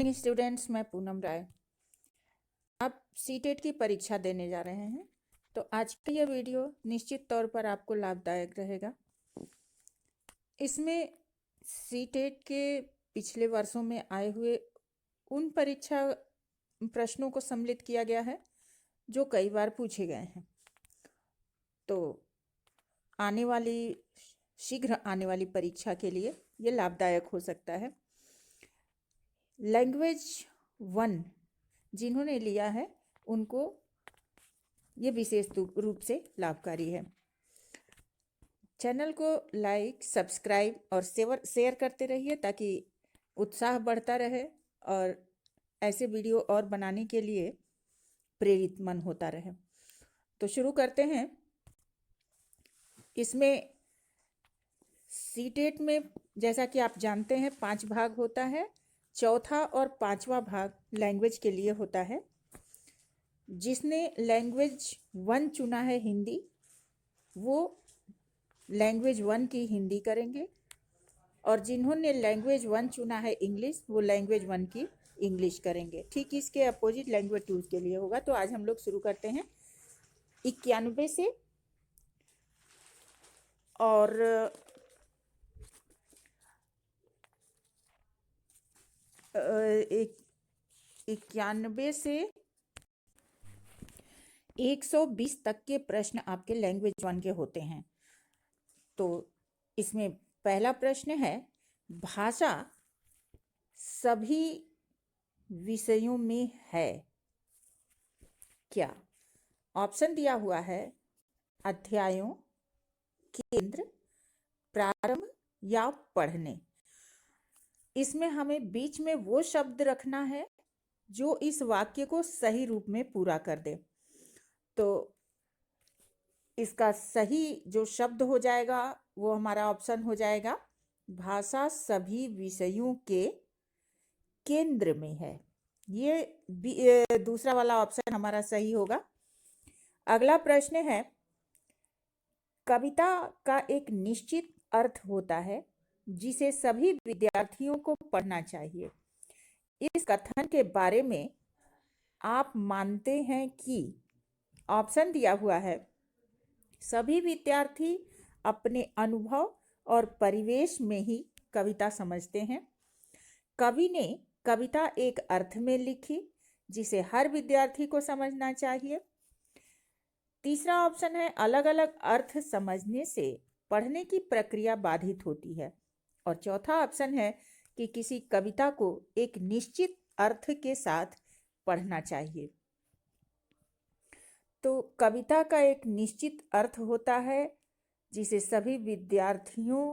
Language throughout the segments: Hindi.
मॉर्निंग स्टूडेंट्स, मैं पूनम राय। आप सीटेट की परीक्षा देने जा रहे हैं तो आज का यह वीडियो निश्चित तौर पर आपको लाभदायक रहेगा। इसमें सीटेट के पिछले वर्षों में आए हुए उन परीक्षा प्रश्नों को सम्मिलित किया गया है जो कई बार पूछे गए हैं, तो शीघ्र आने वाली परीक्षा के लिए ये लाभदायक हो सकता है। लैंग्वेज 1 जिन्होंने लिया है उनको ये विशेष रूप से लाभकारी है। चैनल को लाइक, सब्सक्राइब और शेयर करते रहिए ताकि उत्साह बढ़ता रहे और ऐसे वीडियो और बनाने के लिए प्रेरित मन होता रहे। तो शुरू करते हैं। इसमें सीटेट में जैसा कि आप जानते हैं 5 भाग होता है। चौथा और 5वां भाग लैंग्वेज के लिए होता है। जिसने लैंग्वेज 1 चुना है हिंदी, वो लैंग्वेज 1 की हिंदी करेंगे, और जिन्होंने लैंग्वेज 1 चुना है इंग्लिश, वो लैंग्वेज 1 की इंग्लिश करेंगे। ठीक इसके अपोजिट लैंग्वेज 2 के लिए होगा। तो आज हम लोग शुरू करते हैं 91 से, और 91 से 120 तक के प्रश्न आपके लैंग्वेज 1 के होते हैं। तो इसमें पहला प्रश्न है, भाषा सभी विषयों में है क्या? ऑप्शन दिया हुआ है अध्यायों, केंद्र, प्रारंभ या पढ़ने। इसमें हमें बीच में वो शब्द रखना है जो इस वाक्य को सही रूप में पूरा कर दे। तो इसका सही जो शब्द हो जाएगा वो हमारा ऑप्शन हो जाएगा, भाषा सभी विषयों के केंद्र में है। ये दूसरा वाला ऑप्शन हमारा सही होगा। अगला प्रश्न है, कविता का एक निश्चित अर्थ होता है जिसे सभी विद्यार्थियों को पढ़ना चाहिए। इस कथन के बारे में आप मानते हैं कि, ऑप्शन दिया हुआ है, सभी विद्यार्थी अपने अनुभव और परिवेश में ही कविता समझते हैं, कवि ने कविता एक अर्थ में लिखी जिसे हर विद्यार्थी को समझना चाहिए। तीसरा ऑप्शन है, अलग अलग अर्थ समझने से पढ़ने की प्रक्रिया बाधित होती है। और चौथा ऑप्शन है कि किसी कविता को एक निश्चित अर्थ के साथ पढ़ना चाहिए। तो कविता का एक निश्चित अर्थ होता है जिसे सभी विद्यार्थियों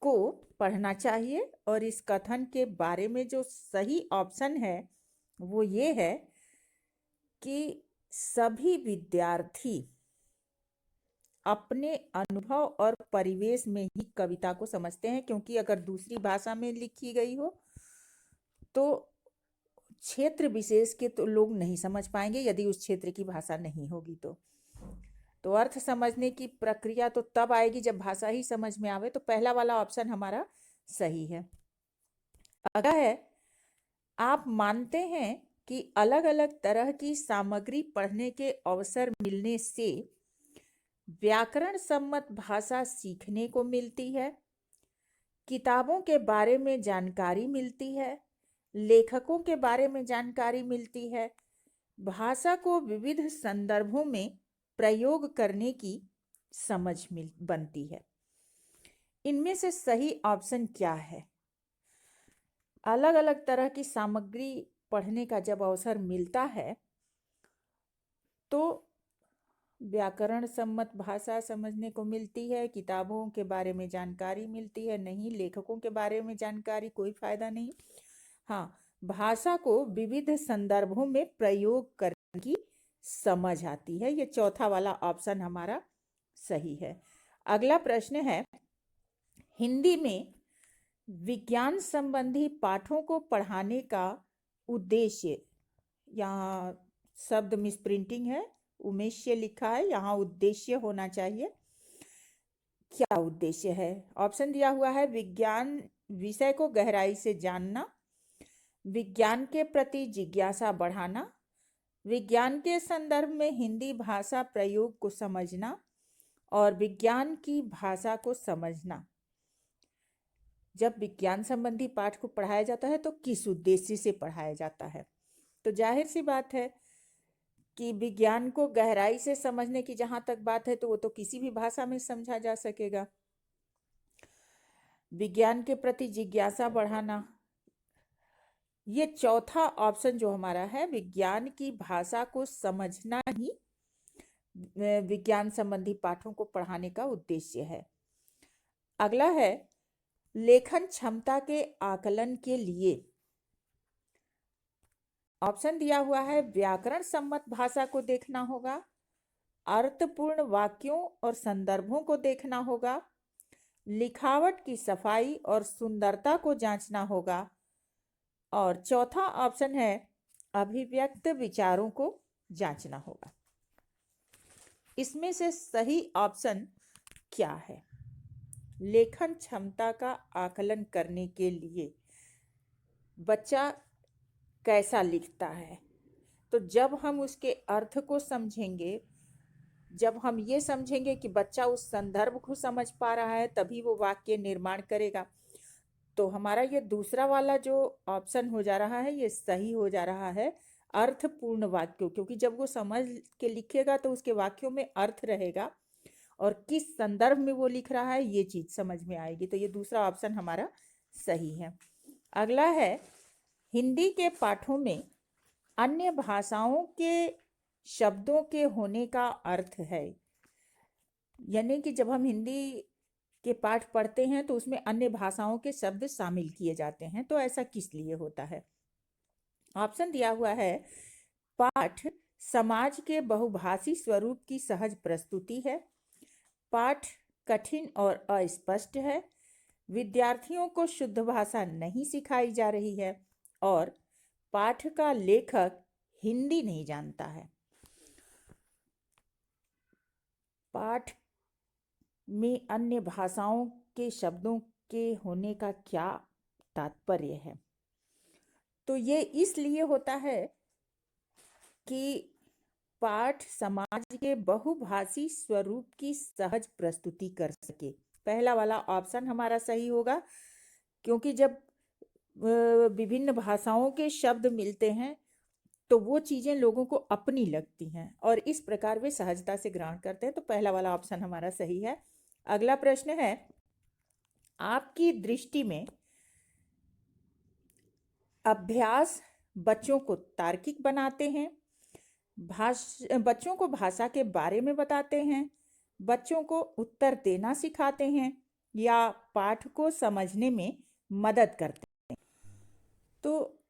को पढ़ना चाहिए, और इस कथन के बारे में जो सही ऑप्शन है वो ये है कि सभी विद्यार्थी अपने अनुभव और परिवेश में ही कविता को समझते हैं, क्योंकि अगर दूसरी भाषा में लिखी गई हो तो क्षेत्र विशेष के तो लोग नहीं समझ पाएंगे यदि उस क्षेत्र की भाषा नहीं होगी। तो अर्थ समझने की प्रक्रिया तो तब आएगी जब भाषा ही समझ में आवे। तो पहला वाला ऑप्शन हमारा सही है। अगला है, आप मानते हैं कि अलग अलग तरह की सामग्री पढ़ने के अवसर मिलने से व्याकरण सम्मत भाषा सीखने को मिलती है, किताबों के बारे में जानकारी मिलती है, लेखकों के बारे में जानकारी मिलती है, भाषा को विविध संदर्भों में प्रयोग करने की समझ बनती है। इनमें से सही ऑप्शन क्या है? अलग अलग तरह की सामग्री पढ़ने का जब अवसर मिलता है तो व्याकरण सम्मत भाषा समझने को मिलती है, किताबों के बारे में जानकारी मिलती है, नहीं लेखकों के बारे में जानकारी, कोई फायदा नहीं। हाँ, भाषा को विविध संदर्भों में प्रयोग करने की समझ आती है। ये चौथा वाला ऑप्शन हमारा सही है। अगला प्रश्न है, हिंदी में विज्ञान संबंधी पाठों को पढ़ाने का उद्देश्य, यहाँ शब्द मिसप्रिंटिंग है, उमेश्य लिखा है, यहाँ उद्देश्य होना चाहिए। क्या उद्देश्य है? ऑप्शन दिया हुआ है, विज्ञान विषय को गहराई से जानना, विज्ञान के प्रति जिज्ञासा बढ़ाना, विज्ञान के संदर्भ में हिंदी भाषा प्रयोग को समझना और विज्ञान की भाषा को समझना। जब विज्ञान संबंधी पाठ को पढ़ाया जाता है तो किस उद्देश्य से पढ़ाया जाता है? तो जाहिर सी बात है कि विज्ञान को गहराई से समझने की जहाँ तक बात है तो वो तो किसी भी भाषा में समझा जा सकेगा। विज्ञान के प्रति जिज्ञासा बढ़ाना, ये चौथा ऑप्शन जो हमारा है, विज्ञान की भाषा को समझना ही विज्ञान संबंधी पाठों को पढ़ाने का उद्देश्य है। अगला है लेखन क्षमता के आकलन के लिए। ऑप्शन दिया हुआ है व्याकरण सम्मत भाषा को देखना होगा, अर्थपूर्ण वाक्यों और संदर्भों को देखना होगा, लिखावट की सफाई और सुंदरता को जांचना होगा, और चौथा ऑप्शन है अभिव्यक्त विचारों को जांचना होगा। इसमें से सही ऑप्शन क्या है? लेखन क्षमता का आकलन करने के लिए बच्चा कैसा लिखता है, तो जब हम उसके अर्थ को समझेंगे, जब हम ये समझेंगे कि बच्चा उस संदर्भ को समझ पा रहा है, तभी वो वाक्य निर्माण करेगा। तो हमारा ये दूसरा वाला जो ऑप्शन हो जा रहा है ये सही हो जा रहा है, अर्थपूर्ण वाक्यों, क्योंकि जब वो समझ के लिखेगा तो उसके वाक्यों में अर्थ रहेगा और किस संदर्भ में वो लिख रहा है ये चीज समझ में आएगी। तो ये दूसरा ऑप्शन हमारा सही है। अगला है हिंदी के पाठों में अन्य भाषाओं के शब्दों के होने का अर्थ है। यानी कि जब हम हिंदी के पाठ पढ़ते हैं तो उसमें अन्य भाषाओं के शब्द शामिल किए जाते हैं, तो ऐसा किस लिए होता है? ऑप्शन दिया हुआ है पाठ समाज के बहुभाषी स्वरूप की सहज प्रस्तुति है, पाठ कठिन और अस्पष्ट है, विद्यार्थियों को शुद्ध भाषा नहीं सिखाई जा रही है, और पाठ का लेखक हिंदी नहीं जानता है। पाठ में अन्य भाषाओं के शब्दों के होने का क्या तात्पर्य है? तो ये इसलिए होता है कि पाठ समाज के बहुभाषी स्वरूप की सहज प्रस्तुति कर सके। पहला वाला ऑप्शन हमारा सही होगा, क्योंकि जब विभिन्न भाषाओं के शब्द मिलते हैं तो वो चीजें लोगों को अपनी लगती हैं और इस प्रकार वे सहजता से ग्रहण करते हैं। तो पहला वाला ऑप्शन हमारा सही है। अगला प्रश्न है, आपकी दृष्टि में अभ्यास बच्चों को तार्किक बनाते हैं, बच्चों को भाषा के बारे में बताते हैं, बच्चों को उत्तर देना सिखाते हैं, या पाठ को समझने में मदद करते हैं? तो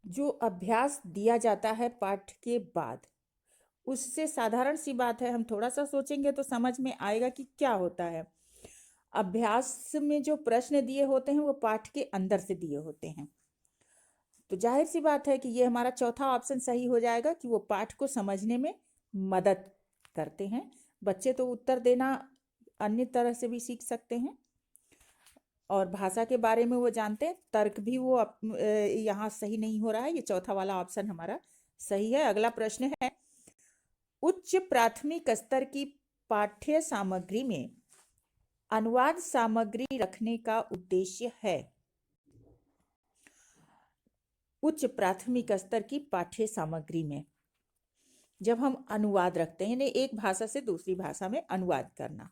जो अभ्यास दिया जाता है पाठ के बाद, उससे साधारण सी बात है, हम थोड़ा सा सोचेंगे तो समझ में आएगा कि क्या होता है। अभ्यास में जो प्रश्न दिए होते हैं वो पाठ के अंदर से दिए होते हैं, तो जाहिर सी बात है कि ये हमारा चौथा ऑप्शन सही हो जाएगा कि वो पाठ को समझने में मदद करते हैं। बच्चे तो उत्तर देना अन्य तरह से भी सीख सकते हैं और भाषा के बारे में वो जानते हैं, तर्क भी वो यहाँ सही नहीं हो रहा है, ये चौथा वाला ऑप्शन हमारा सही है। अगला प्रश्न है, उच्च प्राथमिक स्तर की पाठ्य सामग्री में अनुवाद सामग्री रखने का उद्देश्य है। उच्च प्राथमिक स्तर की पाठ्य सामग्री में जब हम अनुवाद रखते हैं, एक भाषा से दूसरी भाषा में अनुवाद करना,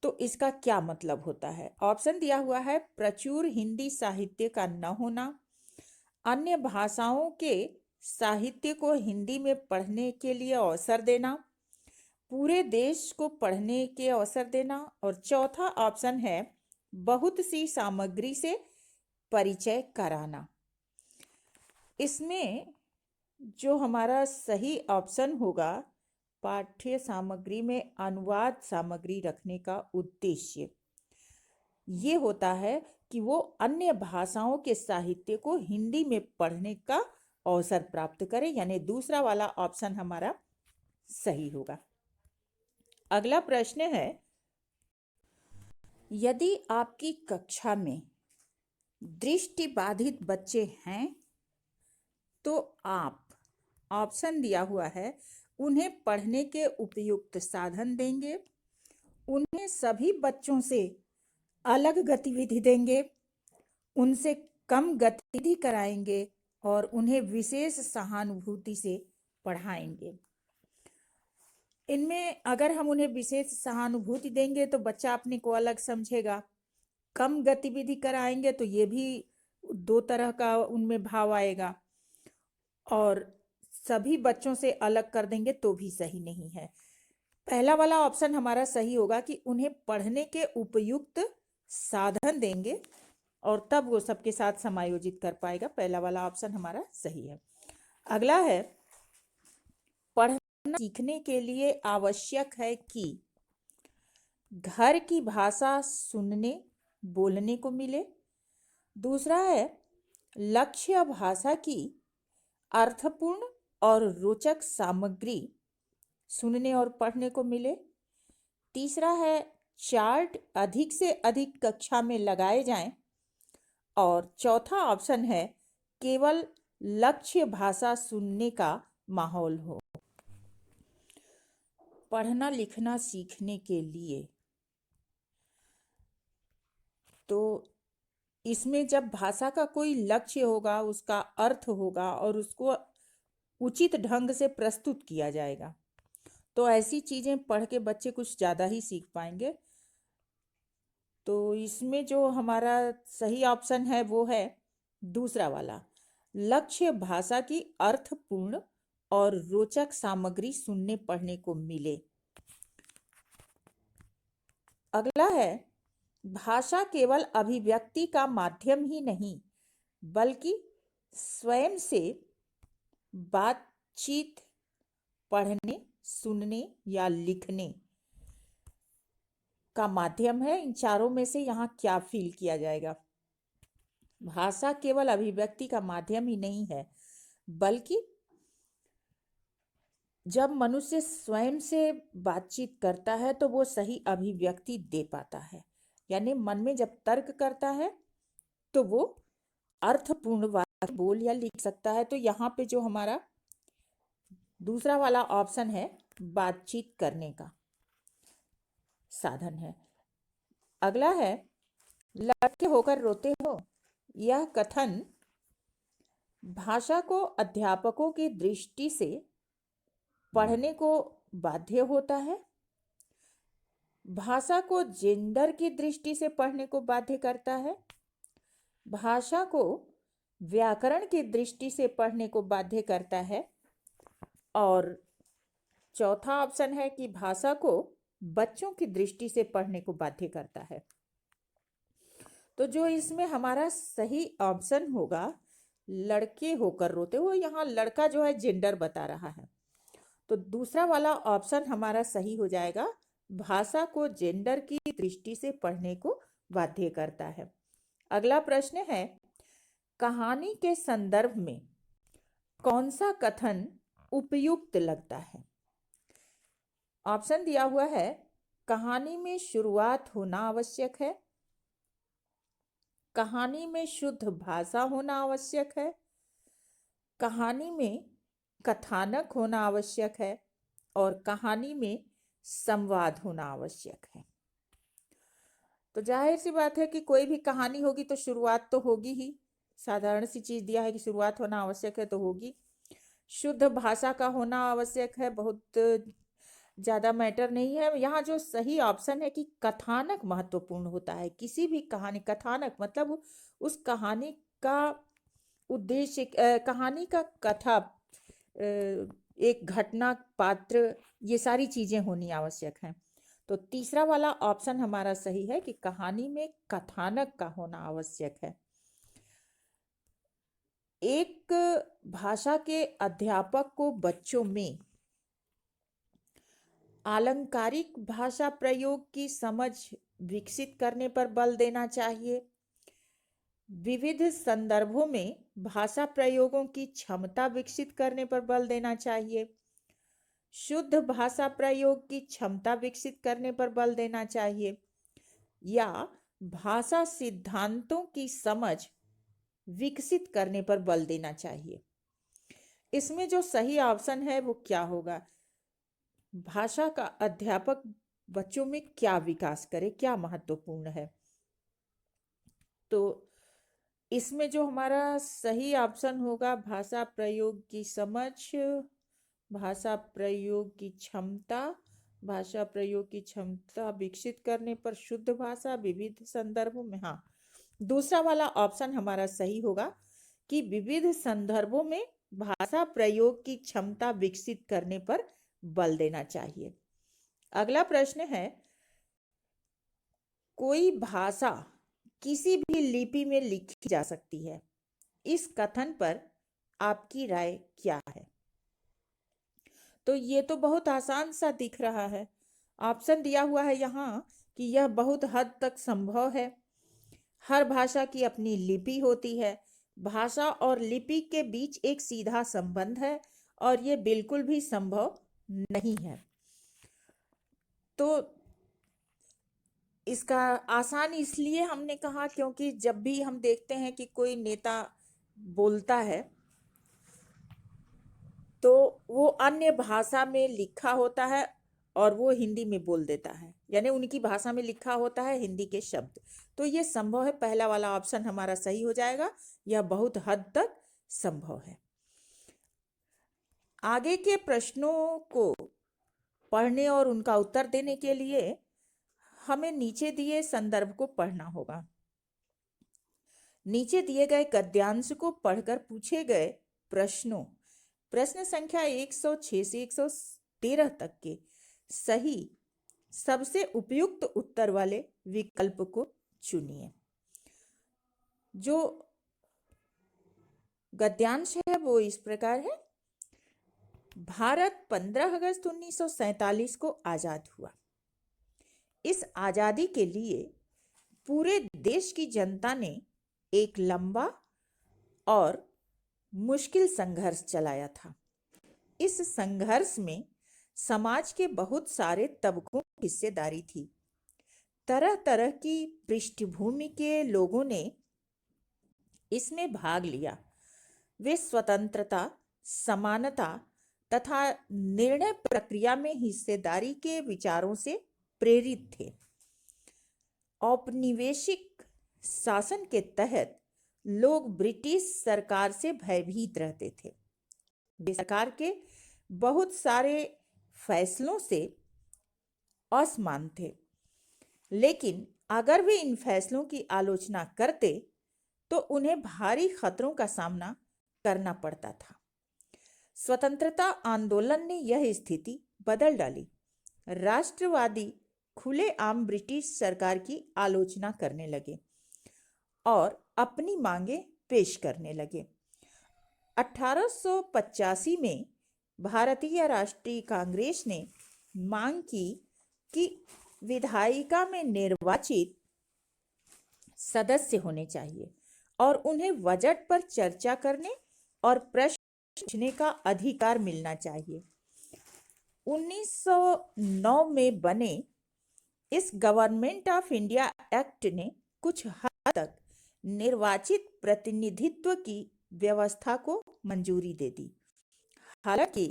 तो इसका क्या मतलब होता है? ऑप्शन दिया हुआ है प्रचुर हिंदी साहित्य का न होना, अन्य भाषाओं के साहित्य को हिंदी में पढ़ने के लिए अवसर देना, पूरे देश को पढ़ने के अवसर देना, और चौथा ऑप्शन है बहुत सी सामग्री से परिचय कराना। इसमें जो हमारा सही ऑप्शन होगा, पाठ्य सामग्री में अनुवाद सामग्री रखने का उद्देश्य ये होता है कि वो अन्य भाषाओं के साहित्य को हिंदी में पढ़ने का अवसर प्राप्त करे, यानी दूसरा वाला ऑप्शन हमारा सही होगा। अगला प्रश्न है, यदि आपकी कक्षा में दृष्टि बाधित बच्चे हैं तो आप, ऑप्शन दिया हुआ है, उन्हें पढ़ने के उपयुक्त साधन देंगे, उन्हें सभी बच्चों से अलग गतिविधि देंगे, उनसे कम गतिविधि कराएंगे और उन्हें विशेष सहानुभूति से पढ़ाएंगे। इनमें अगर हम उन्हें विशेष सहानुभूति देंगे तो बच्चा अपने को अलग समझेगा, कम गतिविधि कराएंगे तो ये भी दो तरह का उनमें भाव आएगा, और सभी बच्चों से अलग कर देंगे तो भी सही नहीं है। पहला वाला ऑप्शन हमारा सही होगा कि उन्हें पढ़ने के उपयुक्त साधन देंगे और तब वो सबके साथ समायोजित कर पाएगा। पहला वाला ऑप्शन हमारा सही है। अगला है, पढ़ना सीखने के लिए आवश्यक है कि घर की भाषा सुनने बोलने को मिले। दूसरा है, लक्ष्य भाषा की अर्थपूर्ण और रोचक सामग्री सुनने और पढ़ने को मिले। तीसरा है, चार्ट अधिक से अधिक कक्षा में लगाए जाएं। और चौथा ऑप्शन है, केवल लक्ष्य भाषा सुनने का माहौल हो। पढ़ना लिखना सीखने के लिए तो इसमें जब भाषा का कोई लक्ष्य होगा, उसका अर्थ होगा और उसको उचित ढंग से प्रस्तुत किया जाएगा तो ऐसी चीज़ें पढ़ के बच्चे कुछ ज़्यादा ही सीख पाएंगे। तो इसमें जो हमारा सही ऑप्शन है वो है दूसरा वाला, लक्ष्य भाषा की अर्थपूर्ण और रोचक सामग्री सुनने पढ़ने को मिले। अगला है, भाषा केवल अभिव्यक्ति का माध्यम ही नहीं बल्कि स्वयं से बातचीत, पढ़ने, सुनने या लिखने का माध्यम है। इन चारों में से यहाँ क्या फील किया जाएगा? भाषा केवल अभिव्यक्ति का माध्यम ही नहीं है बल्कि जब मनुष्य स्वयं से बातचीत करता है तो वो सही अभिव्यक्ति दे पाता है। यानी मन में जब तर्क करता है तो वो अर्थपूर्ण वाक्य बोल या लिख सकता है। तो यहाँ पे जो हमारा दूसरा वाला ऑप्शन है, बातचीत करने का साधन है। अगला है, लड़के होकर रोते हो। यह कथन भाषा को अध्यापकों की दृष्टि से पढ़ने को बाध्य होता है, भाषा को जेंडर की दृष्टि से पढ़ने को बाध्य करता है, भाषा को व्याकरण की दृष्टि से पढ़ने को बाध्य करता है, और चौथा ऑप्शन है कि भाषा को बच्चों की दृष्टि से पढ़ने को बाध्य करता है। तो जो इसमें हमारा सही ऑप्शन होगा, लड़के होकर रोते हो, यहाँ लड़का जो है जेंडर बता रहा है तो दूसरा वाला ऑप्शन हमारा सही हो जाएगा, भाषा को जेंडर की दृष्टि से पढ़ने को बाध्य करता है। अगला प्रश्न है, कहानी के संदर्भ में कौन सा कथन उपयुक्त लगता है? ऑप्शन दिया हुआ है, कहानी में शुरुआत होना आवश्यक है, कहानी में शुद्ध भाषा होना आवश्यक है, कहानी में कथानक होना आवश्यक है और कहानी में संवाद होना आवश्यक है। तो जाहिर सी बात है कि कोई भी कहानी होगी तो शुरुआत तो होगी ही, साधारण सी चीज दिया है कि शुरुआत होना आवश्यक है तो होगी। शुद्ध भाषा का होना आवश्यक है, बहुत ज़्यादा मैटर नहीं है। यहाँ जो सही ऑप्शन है कि कथानक महत्वपूर्ण होता है। किसी भी कहानी, कथानक मतलब उस कहानी का उद्देश्य, कहानी का कथा, एक घटना, पात्र, ये सारी चीज़ें होनी आवश्यक हैं। तो तीसरा वाला ऑप्शन हमारा सही है कि कहानी में कथानक का होना आवश्यक है। एक भाषा के अध्यापक को बच्चों में आलंकारिक भाषा प्रयोग की समझ विकसित करने पर बल देना चाहिए, विविध संदर्भों में भाषा प्रयोगों की क्षमता विकसित करने पर बल देना चाहिए, शुद्ध भाषा प्रयोग की क्षमता विकसित करने पर बल देना चाहिए, या भाषा सिद्धांतों की समझ विकसित करने पर बल देना चाहिए। इसमें जो सही ऑप्शन है वो क्या होगा? भाषा का अध्यापक बच्चों में क्या विकास करे, क्या महत्वपूर्ण है? तो इसमें जो हमारा सही ऑप्शन होगा, भाषा प्रयोग की समझ, भाषा प्रयोग की क्षमता, भाषा प्रयोग की क्षमता विकसित करने पर शुद्ध भाषा विविध संदर्भों में। हाँ, दूसरा वाला ऑप्शन हमारा सही होगा कि विविध संदर्भों में भाषा प्रयोग की क्षमता विकसित करने पर बल देना चाहिए। अगला प्रश्न है, कोई भाषा किसी भी लिपि में लिखी जा सकती है, इस कथन पर आपकी राय क्या है? तो ये तो बहुत आसान सा दिख रहा है। ऑप्शन दिया हुआ है यहाँ कि यह बहुत हद तक संभव है। हर भाषा की अपनी लिपि होती है। भाषा और लिपि के बीच एक सीधा संबंध है और ये बिल्कुल भी संभव नहीं है। तो इसका आसान इसलिए हमने कहा क्योंकि जब भी हम देखते हैं कि कोई नेता बोलता है तो वो अन्य भाषा में लिखा होता है और वो हिंदी में बोल देता है, यानी उनकी भाषा में लिखा होता है हिंदी के शब्द। तो ये संभव है, पहला वाला ऑप्शन हमारा सही हो जाएगा, यह बहुत हद तक संभव है। आगे के प्रश्नों को पढ़ने और उनका उत्तर देने के लिए हमें नीचे दिए संदर्भ को पढ़ना होगा। नीचे दिए गए गद्यांश को पढ़कर पूछे गए प्रश्नों, प्रश्न संख्या 106 से 113 तक के सही सबसे उपयुक्त उत्तर वाले विकल्प को चुनिए। जो गद्यांश है वो इस प्रकार है। भारत 15 अगस्त 1947 को आजाद हुआ। इस आजादी के लिए पूरे देश की जनता ने एक लंबा और मुश्किल संघर्ष चलाया था। इस संघर्ष में समाज के बहुत सारे तबकों की हिस्सेदारी थी। तरह तरह की पृष्ठभूमि के लोगों ने इसमें भाग लिया। वे स्वतंत्रता, समानता तथा निर्णय प्रक्रिया में हिस्सेदारी के विचारों से प्रेरित थे। औपनिवेशिक शासन के तहत लोग ब्रिटिश सरकार से भयभीत रहते थे। वे सरकार के बहुत सारे फैसलों से असमान थे, लेकिन अगर वे इन फैसलों की आलोचना करते तो उन्हें भारी खतरों का सामना करना पड़ता था। स्वतंत्रता आंदोलन ने यह स्थिति बदल डाली। राष्ट्रवादी खुलेआम ब्रिटिश सरकार की आलोचना करने लगे और अपनी मांगे पेश करने लगे। 1885 में भारतीय राष्ट्रीय कांग्रेस ने मांग की कि विधायिका में निर्वाचित सदस्य होने चाहिए और उन्हें बजट पर चर्चा करने और प्रश्न पूछने का अधिकार मिलना चाहिए। 1909 में बने इस गवर्नमेंट ऑफ इंडिया एक्ट ने कुछ हद तक निर्वाचित प्रतिनिधित्व की व्यवस्था को मंजूरी दे दी। हालांकि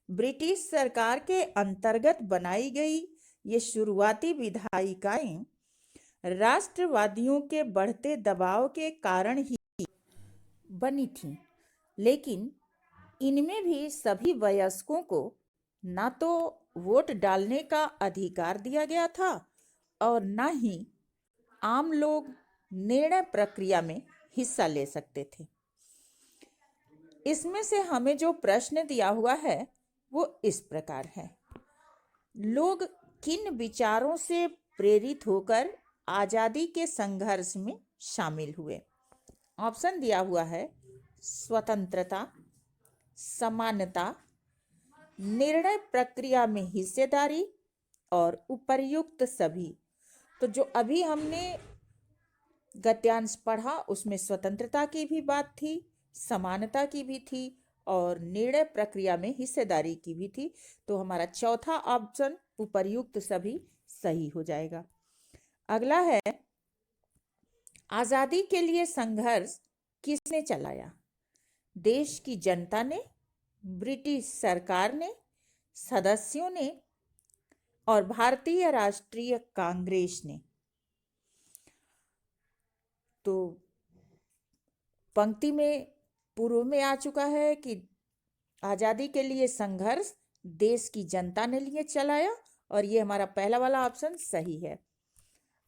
ब्रिटिश सरकार के अंतर्गत बनाई गई ये शुरुआती विधायिकाएं राष्ट्रवादियों के बढ़ते दबाव के कारण ही बनी थीं, लेकिन इनमें भी सभी वयस्कों को ना तो वोट डालने का अधिकार दिया गया था और ना ही आम लोग निर्णय प्रक्रिया में हिस्सा ले सकते थे। इसमें से हमें जो प्रश्न दिया हुआ है वो इस प्रकार है, लोग किन विचारों से प्रेरित होकर आजादी के संघर्ष में शामिल हुए? ऑप्शन दिया हुआ है स्वतंत्रता, समानता, निर्णय प्रक्रिया में हिस्सेदारी और उपर्युक्त सभी। तो जो अभी हमने गद्यांश पढ़ा उसमें स्वतंत्रता की भी बात थी, समानता की भी थी और निर्णय प्रक्रिया में हिस्सेदारी की भी थी। तो हमारा चौथा ऑप्शन उपर्युक्त सभी सही हो जाएगा। अगला है आजादी के लिए संघर्ष किसने चलाया? देश की जनता ने, ब्रिटिश सरकार ने, सदस्यों ने और भारतीय राष्ट्रीय कांग्रेस ने। तो पंक्ति में पूर्व में आ चुका है कि आजादी के लिए संघर्ष देश की जनता ने लिए चलाया, और ये हमारा पहला वाला ऑप्शन सही है।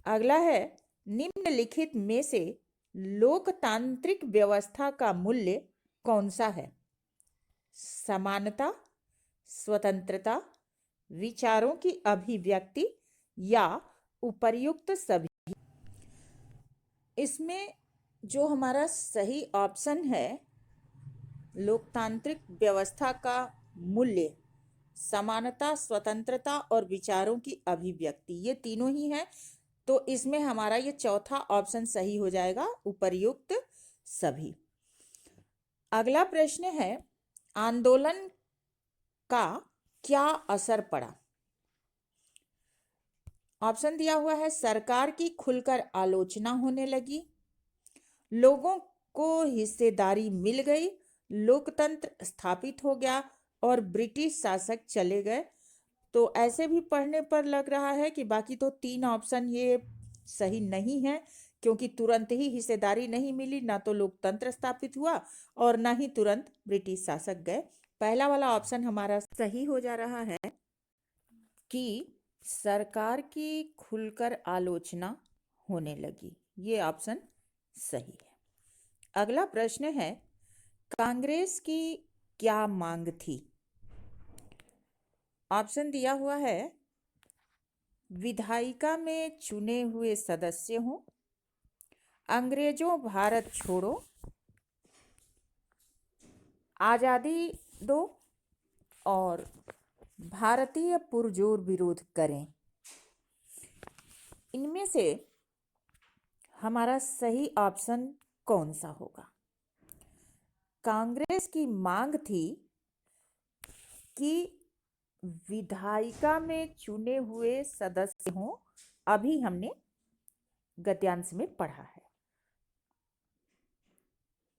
अगला है, निम्नलिखित में से लोकतांत्रिक व्यवस्था का मूल्य कौन सा है? समानता, स्वतंत्रता, विचारों की अभिव्यक्ति या उपर्युक्त सभी। इसमें जो हमारा सही ऑप्शन है, लोकतांत्रिक व्यवस्था का मूल्य समानता, स्वतंत्रता और विचारों की अभिव्यक्ति, ये तीनों ही हैं। तो इसमें हमारा ये चौथा ऑप्शन सही हो जाएगा, उपर्युक्त सभी। अगला प्रश्न है, आंदोलन का क्या असर पड़ा? ऑप्शन दिया हुआ है, सरकार की खुलकर आलोचना होने लगी, लोगों को हिस्सेदारी मिल गई, लोकतंत्र स्थापित हो गया और ब्रिटिश शासक चले गए। तो ऐसे भी पढ़ने पर लग रहा है कि बाकी तो तीन ऑप्शन ये सही नहीं है, क्योंकि तुरंत ही हिस्सेदारी नहीं मिली, ना तो लोकतंत्र स्थापित हुआ और ना ही तुरंत ब्रिटिश शासक गए। पहला वाला ऑप्शन हमारा सही हो जा रहा है कि सरकार की खुलकर आलोचना होने लगी, ये ऑप्शन सही है। अगला प्रश्न है, कांग्रेस की क्या मांग थी? ऑप्शन दिया हुआ है, विधायिका में चुने हुए सदस्य हों, अंग्रेजों भारत छोड़ो, आजादी दो और भारतीय पुरजोर विरोध करें। इनमें से हमारा सही ऑप्शन कौन सा होगा? कांग्रेस की मांग थी कि विधायिका में चुने हुए सदस्य हों, अभी हमने गद्यांश में पढ़ा है।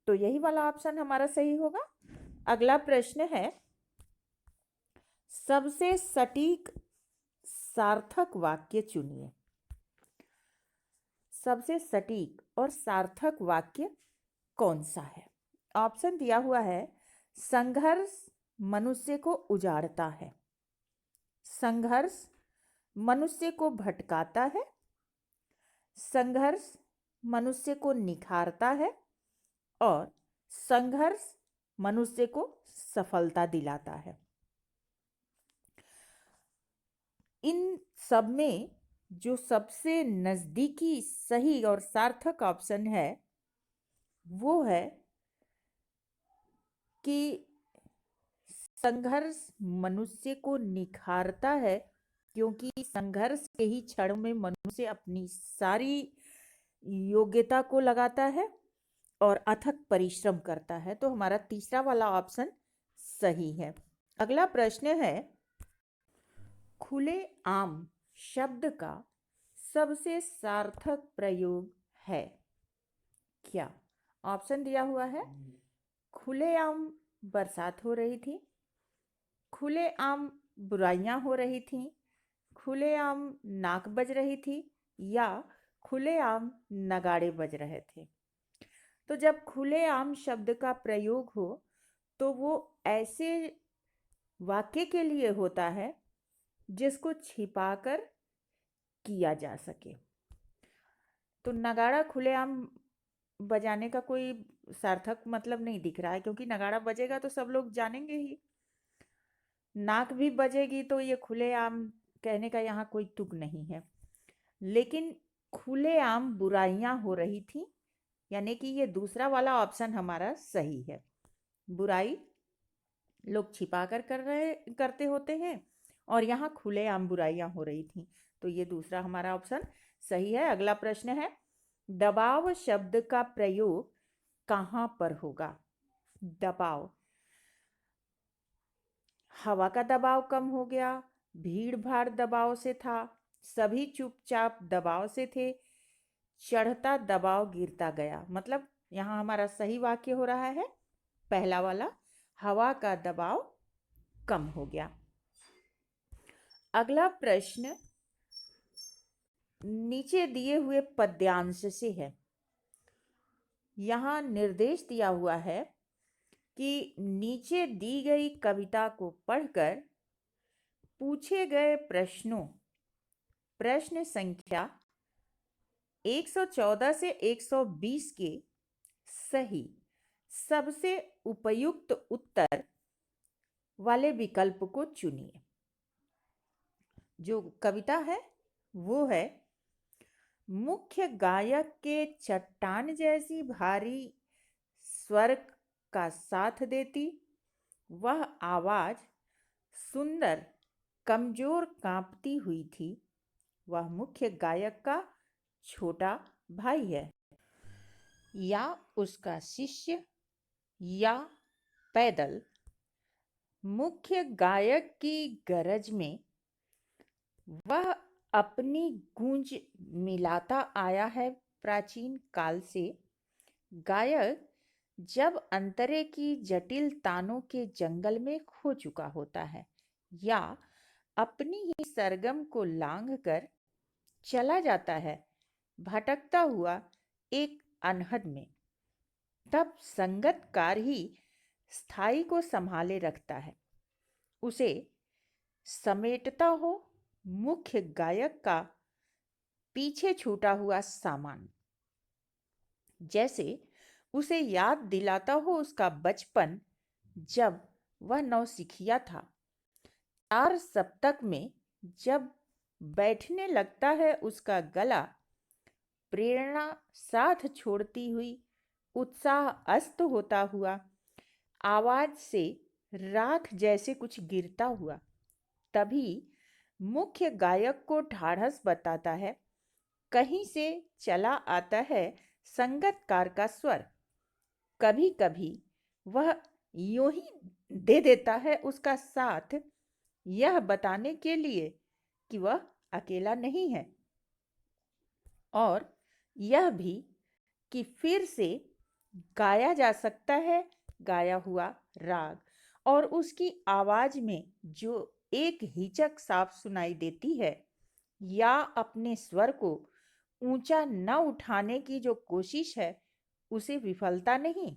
तो यही वाला ऑप्शन हमारा सही होगा। अगला प्रश्न है, सबसे सटीक सार्थक वाक्य चुनिए। सबसे सटीक और सार्थक वाक्य कौन सा है? ऑप्शन दिया हुआ है, संघर्ष मनुष्य को उजाड़ता है, संघर्ष मनुष्य को भटकाता है, संघर्ष मनुष्य को निखारता है और संघर्ष मनुष्य को सफलता दिलाता है। इन सब में जो सबसे नजदीकी सही और सार्थक ऑप्शन है वो है कि संघर्ष मनुष्य को निखारता है, क्योंकि संघर्ष के ही क्षण में मनुष्य अपनी सारी योग्यता को लगाता है और अथक परिश्रम करता है। तो हमारा तीसरा वाला ऑप्शन सही है। अगला प्रश्न है, खुले आम शब्द का सबसे सार्थक प्रयोग है क्या? ऑप्शन दिया हुआ है, खुलेआम बरसात हो रही थी, खुलेआम बुराइयां हो रही थीं, खुलेआम नाक बज रही थी या खुलेआम नगाड़े बज रहे थे। तो जब खुलेआम शब्द का प्रयोग हो तो वो ऐसे वाक्य के लिए होता है जिसको छिपाकर किया जा सके। तो नगाड़ा खुलेआम बजाने का कोई सार्थक मतलब नहीं दिख रहा है, क्योंकि नगाड़ा बजेगा तो सब लोग जानेंगे ही, नाक भी बजेगी, तो ये खुलेआम कहने का यहाँ कोई तुक नहीं है। लेकिन खुलेआम बुराइयां हो रही थी, यानी कि ये दूसरा वाला ऑप्शन हमारा सही है। बुराई लोग छिपाकर करते होते हैं और यहाँ खुलेआम बुराइयां हो रही थी, तो ये दूसरा हमारा ऑप्शन सही है। अगला प्रश्न है, दबाव शब्द का प्रयोग कहाँ पर होगा? दबाव, हवा का दबाव कम हो गया, भीड़ भाड़ दबाव से था, सभी चुपचाप दबाव से थे, चढ़ता दबाव गिरता गया। मतलब यहाँ हमारा सही वाक्य हो रहा है पहला वाला, हवा का दबाव कम हो गया। अगला प्रश्न नीचे दिए हुए पद्यांश से है। यहाँ निर्देश दिया हुआ है कि नीचे दी गई कविता को पढ़कर पूछे गए प्रश्नों, प्रश्न संख्या 114 से 120 के सही सबसे उपयुक्त उत्तर वाले विकल्प को चुनिए। जो कविता है वो है, मुख्य गायक के चट्टान जैसी भारी स्वर का साथ देती वह आवाज सुंदर कमजोर कांपती हुई थी। वह मुख्य गायक का छोटा भाई है, या उसका शिष्य, या पैदल। मुख्य गायक की गरज में वह अपनी गूंज मिलाता आया है प्राचीन काल से। गायक जब अंतरे की जटिल तानों के जंगल में खो चुका होता है या अपनी ही सरगम को लांघकर चला जाता है भटकता हुआ एक अनहद में, तब संगतकार ही स्थाई को संभाले रखता है, उसे समेटता हो मुख्य गायक का पीछे छूटा हुआ सामान, जैसे उसे याद दिलाता हो उसका बचपन जब वह नौसिखिया था। 4 सप्तक में जब बैठने लगता है उसका गला, प्रेरणा साथ छोड़ती हुई, उत्साह अस्त होता हुआ, आवाज से राख जैसे कुछ गिरता हुआ, तभी मुख्य गायक को ढाढ़स बताता है। कहीं से चला आता है संगतकार का स्वर। कभी कभी वह यूं ही दे देता है उसका साथ, यह बताने के लिए कि वह अकेला नहीं है, और यह भी कि फिर से गाया जा सकता है गाया हुआ राग, और उसकी आवाज में जो एक हिचक साफ सुनाई देती है या अपने स्वर को ऊंचा न उठाने की जो कोशिश है, उसे विफलता नहीं,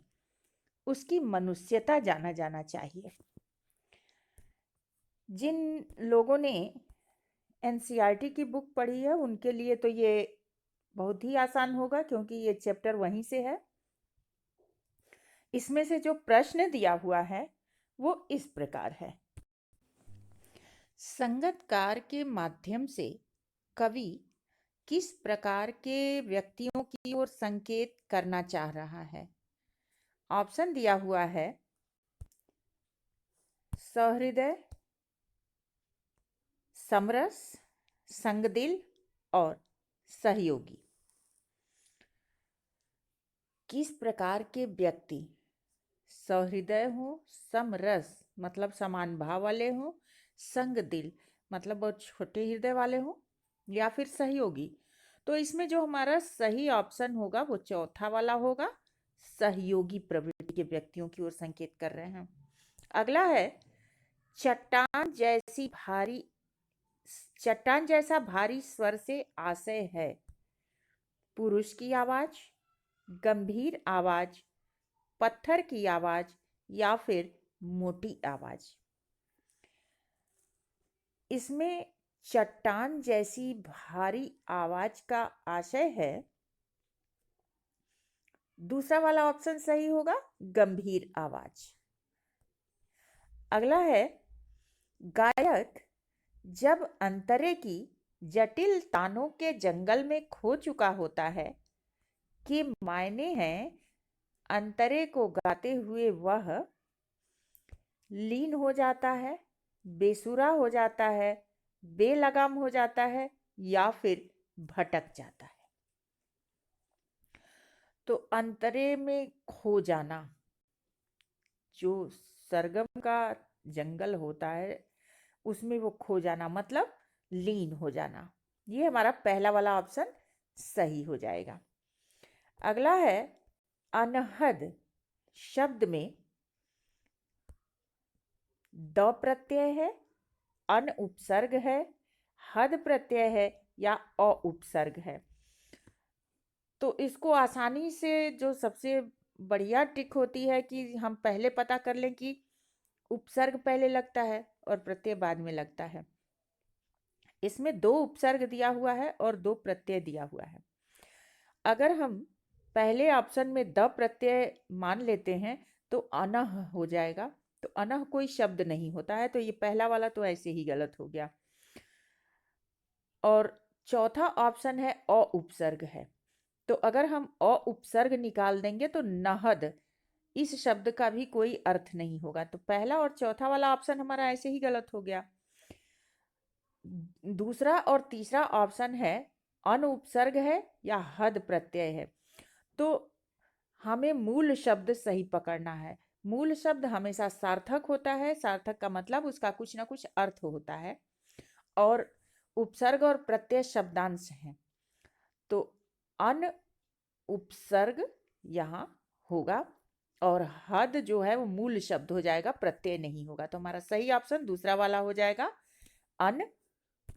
उसकी मनुष्यता जाना जाना चाहिए। जिन लोगों ने एनसीईआरटी की बुक पढ़ी है उनके लिए तो ये बहुत ही आसान होगा, क्योंकि ये चैप्टर वहीं से है। इसमें से जो प्रश्न दिया हुआ है वो इस प्रकार है। संगतकार के माध्यम से कवि किस प्रकार के व्यक्तियों की ओर संकेत करना चाह रहा है? ऑप्शन दिया हुआ है, सहृदय, समरस, संगदिल और सहयोगी। किस प्रकार के व्यक्ति? सहृदय हो, समरस मतलब समान भाव वाले हो, संगदिल मतलब बहुत छोटे हृदय वाले हो, या फिर सहयोगी। तो इसमें जो हमारा सही ऑप्शन होगा वो चौथा वाला होगा, सहयोगी प्रवृत्ति के व्यक्तियों की ओर संकेत कर रहे हैं। अगला है, चट्टान जैसा भारी स्वर से आशय है पुरुष की आवाज, गंभीर आवाज, पत्थर की आवाज या फिर मोटी आवाज। इसमें चट्टान जैसी भारी आवाज का आशय है, दूसरा वाला ऑप्शन सही होगा, गंभीर आवाज। अगला है, गायक जब अंतरे की जटिल तानों के जंगल में खो चुका होता है कि मायने हैं अंतरे को गाते हुए वह लीन हो जाता है, बेसुरा हो जाता है, बेलगाम हो जाता है या फिर भटक जाता है। तो अंतरे में खो जाना, जो सरगम का जंगल होता है उसमें वो खो जाना मतलब लीन हो जाना, ये हमारा पहला वाला ऑप्शन सही हो जाएगा। अगला है अनहद शब्द में द प्रत्यय है, अन उपसर्ग है, हद प्रत्यय है या अ उपसर्ग है। तो इसको आसानी से जो सबसे बढ़िया ट्रिक होती है कि हम पहले पता कर लें कि उपसर्ग पहले लगता है और प्रत्यय बाद में लगता है। इसमें 2 उपसर्ग दिया हुआ है और 2 प्रत्यय दिया हुआ है। अगर हम पहले ऑप्शन में द प्रत्यय मान लेते हैं तो अनह हो जाएगा। तो अनह कोई शब्द नहीं होता है, तो ये पहला वाला तो ऐसे ही गलत हो गया। और चौथा ऑप्शन है अ उपसर्ग है। तो अगर हम अ उपसर्ग निकाल देंगे तो नहद इस शब्द का भी कोई अर्थ नहीं होगा। तो पहला और चौथा वाला ऑप्शन हमारा ऐसे ही गलत हो गया। दूसरा और तीसरा ऑप्शन है अन उपसर्ग है या हद प्रत्यय है। तो हमें मूल शब्द सही पकड़ना है। मूल शब्द हमेशा सार्थक होता है। सार्थक का मतलब उसका कुछ ना कुछ अर्थ होता है और उपसर्ग और प्रत्यय शब्दांश हैं। तो अन उपसर्ग यहाँ होगा और हद जो है वो मूल शब्द हो जाएगा, प्रत्यय नहीं होगा। तो हमारा सही ऑप्शन दूसरा वाला हो जाएगा, अन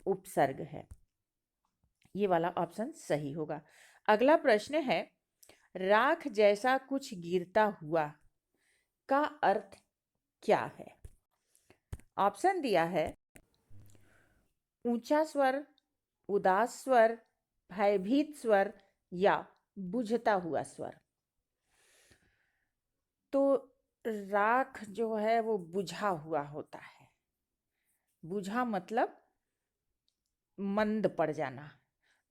उपसर्ग है। ये वाला ऑप्शन सही होगा। अगला प्रश्न है राख जैसा कुछ गिरता हुआ का अर्थ क्या है। ऑप्शन दिया है ऊंचा स्वर, उदास स्वर, भयभीत स्वर या बुझता हुआ स्वर। तो राख जो है वो बुझा हुआ होता है। बुझा मतलब मंद पड़ जाना।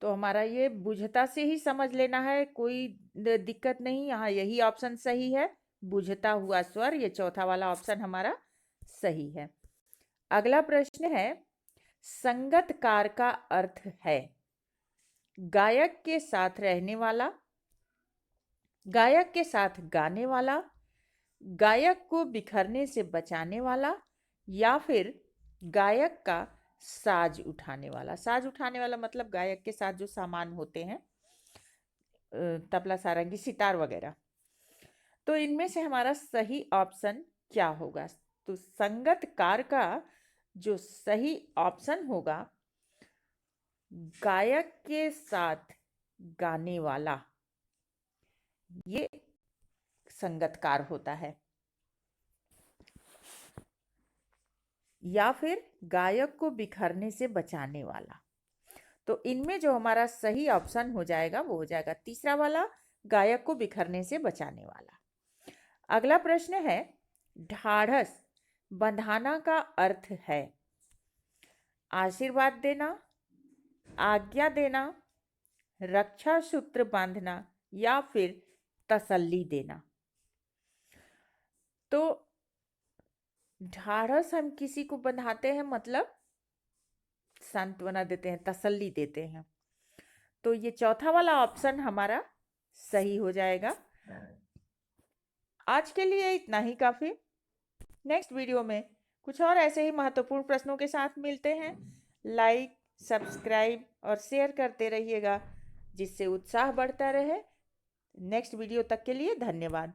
तो हमारा ये बुझता से ही समझ लेना है, कोई दिक्कत नहीं। यहाँ यही ऑप्शन सही है, बुझता हुआ स्वर। ये चौथा वाला ऑप्शन हमारा सही है। अगला प्रश्न है संगतकार का अर्थ है गायक के साथ रहने वाला, गायक के साथ गाने वाला, गायक को बिखरने से बचाने वाला या फिर गायक का साज उठाने वाला। साज उठाने वाला मतलब गायक के साथ जो सामान होते हैं, तबला, सारंगी, सितार वगैरह। तो इनमें से हमारा सही ऑप्शन क्या होगा। तो संगतकार का जो सही ऑप्शन होगा गायक के साथ गाने वाला, ये संगतकार होता है। या फिर गायक को बिखरने से बचाने वाला। तो इनमें जो हमारा सही ऑप्शन हो जाएगा वो हो जाएगा तीसरा वाला, गायक को बिखरने से बचाने वाला। अगला प्रश्न है ढाढ़स बंधाना का अर्थ है आशीर्वाद देना, आज्ञा देना, रक्षा सूत्र बांधना या फिर तसल्ली देना। तो ढाढ़स हम किसी को बंधाते हैं मतलब सांत्वना देते हैं, तसल्ली देते हैं। तो ये चौथा वाला ऑप्शन हमारा सही हो जाएगा। आज के लिए इतना ही काफी। नेक्स्ट वीडियो में कुछ और ऐसे ही महत्वपूर्ण प्रश्नों के साथ मिलते हैं। लाइक, सब्सक्राइब और शेयर करते रहिएगा जिससे उत्साह बढ़ता रहे। नेक्स्ट वीडियो तक के लिए धन्यवाद।